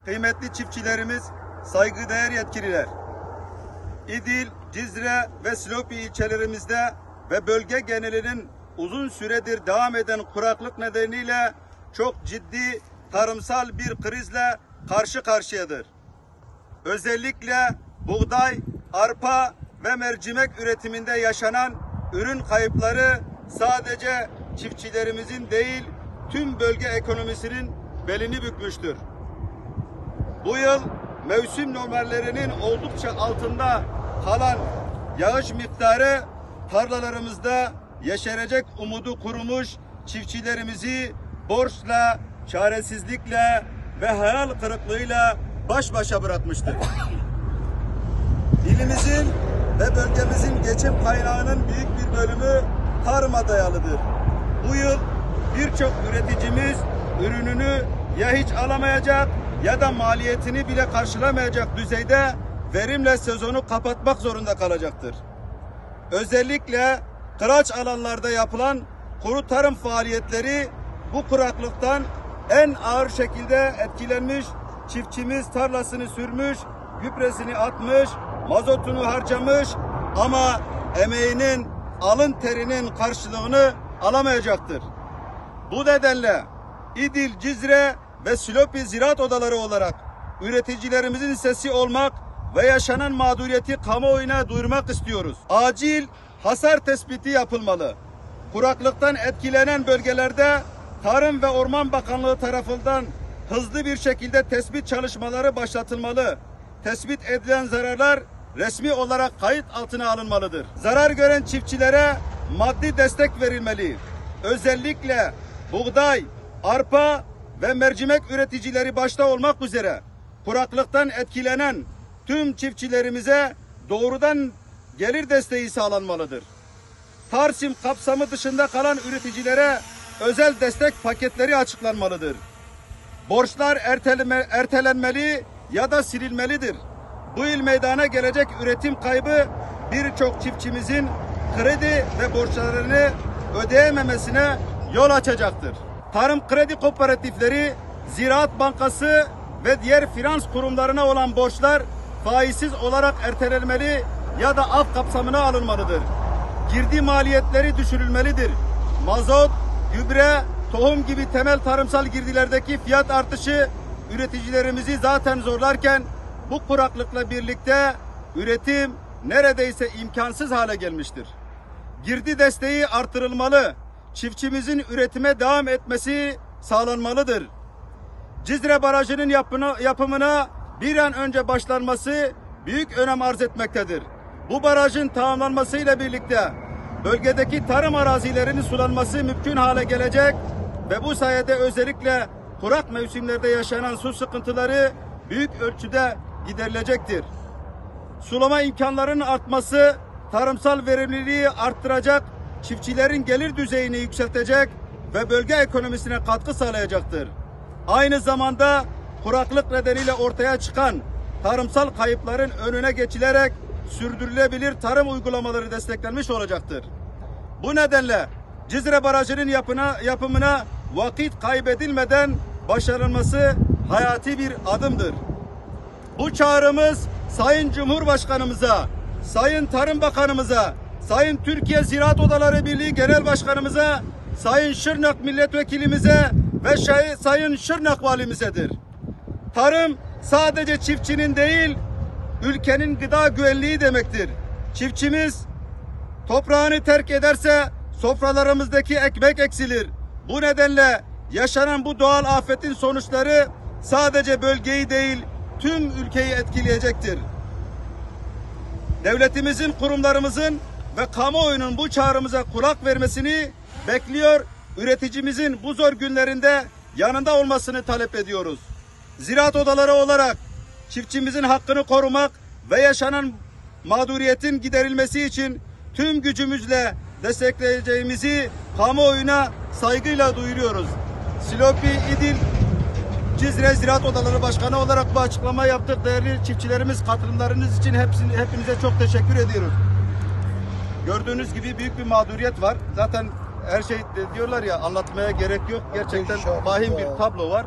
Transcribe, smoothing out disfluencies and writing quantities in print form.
Kıymetli çiftçilerimiz, saygıdeğer yetkililer, İdil, Cizre ve Silopi ilçelerimizde ve bölge genelinin uzun süredir devam eden kuraklık nedeniyle çok ciddi tarımsal bir krizle karşı karşıyadır. Özellikle buğday, arpa ve mercimek üretiminde yaşanan ürün kayıpları sadece çiftçilerimizin değil, tüm bölge ekonomisinin belini bükmüştür. Bu yıl mevsim normallerinin oldukça altında kalan yağış miktarı tarlalarımızda yeşerecek umudu kurumuş çiftçilerimizi borçla, çaresizlikle ve hayal kırıklığıyla baş başa bırakmıştır. İlimizin ve bölgemizin geçim kaynağının büyük bir bölümü tarıma dayalıdır. Bu yıl birçok üreticimiz ürününü ya hiç alamayacak ya da maliyetini bile karşılamayacak düzeyde verimle sezonu kapatmak zorunda kalacaktır. Özellikle kıraç alanlarda yapılan kuru tarım faaliyetleri bu kuraklıktan en ağır şekilde etkilenmiş, çiftçimiz tarlasını sürmüş, gübresini atmış, mazotunu harcamış ama emeğinin, alın terinin karşılığını alamayacaktır. Bu nedenle İdil, Cizre ve Silopi ziraat odaları olarak üreticilerimizin sesi olmak ve yaşanan mağduriyeti kamuoyuna duyurmak istiyoruz. Acil hasar tespiti yapılmalı. Kuraklıktan etkilenen bölgelerde Tarım ve Orman Bakanlığı tarafından hızlı bir şekilde tespit çalışmaları başlatılmalı. Tespit edilen zararlar resmi olarak kayıt altına alınmalıdır. Zarar gören çiftçilere maddi destek verilmeli. Özellikle buğday, arpa ve mercimek üreticileri başta olmak üzere kuraklıktan etkilenen tüm çiftçilerimize doğrudan gelir desteği sağlanmalıdır. Tarsim kapsamı dışında kalan üreticilere özel destek paketleri açıklanmalıdır. Borçlar ertelenmeli ya da silinmelidir. Bu yıl meydana gelecek üretim kaybı birçok çiftçimizin kredi ve borçlarını ödeyememesine yol açacaktır. Tarım kredi kooperatifleri, Ziraat Bankası ve diğer finans kurumlarına olan borçlar faizsiz olarak ertelenmeli ya da af kapsamına alınmalıdır. Girdi maliyetleri düşürülmelidir. Mazot, gübre, tohum gibi temel tarımsal girdilerdeki fiyat artışı üreticilerimizi zaten zorlarken bu kuraklıkla birlikte üretim neredeyse imkansız hale gelmiştir. Girdi desteği artırılmalı. Çiftçimizin üretime devam etmesi sağlanmalıdır. Cizre Barajı'nın yapımına bir an önce başlanması büyük önem arz etmektedir. Bu barajın tamamlanmasıyla birlikte bölgedeki tarım arazilerinin sulanması mümkün hale gelecek ve bu sayede özellikle kurak mevsimlerde yaşanan su sıkıntıları büyük ölçüde giderilecektir. Sulama imkanlarının artması tarımsal verimliliği arttıracak, çiftçilerin gelir düzeyini yükseltecek ve bölge ekonomisine katkı sağlayacaktır. Aynı zamanda kuraklık nedeniyle ortaya çıkan tarımsal kayıpların önüne geçilerek sürdürülebilir tarım uygulamaları desteklenmiş olacaktır. Bu nedenle Cizre Barajı'nın yapımına vakit kaybedilmeden başarılması hayati bir adımdır. Bu çağrımız Sayın Cumhurbaşkanımıza, Sayın Tarım Bakanımıza, Sayın Türkiye Ziraat Odaları Birliği Genel Başkanımıza, Sayın Şırnak Milletvekilimize ve Sayın Şırnak Valimizedir. Tarım sadece çiftçinin değil, ülkenin gıda güvenliği demektir. Çiftçimiz toprağını terk ederse sofralarımızdaki ekmek eksilir. Bu nedenle yaşanan bu doğal afetin sonuçları sadece bölgeyi değil, tüm ülkeyi etkileyecektir. Devletimizin, kurumlarımızın ve kamuoyunun bu çağrımıza kulak vermesini bekliyor, üreticimizin bu zor günlerinde yanında olmasını talep ediyoruz. Ziraat odaları olarak çiftçimizin hakkını korumak ve yaşanan mağduriyetin giderilmesi için tüm gücümüzle destekleyeceğimizi kamuoyuna saygıyla duyuruyoruz. Silopi, İdil, Cizre Ziraat Odaları Başkanı olarak bu açıklama yaptık. Değerli çiftçilerimiz, katılımlarınız için hepinize çok teşekkür ediyoruz. Gördüğünüz gibi büyük bir mağduriyet var. Zaten her şey diyorlar ya, anlatmaya gerek yok. Gerçekten vahim bir tablo var.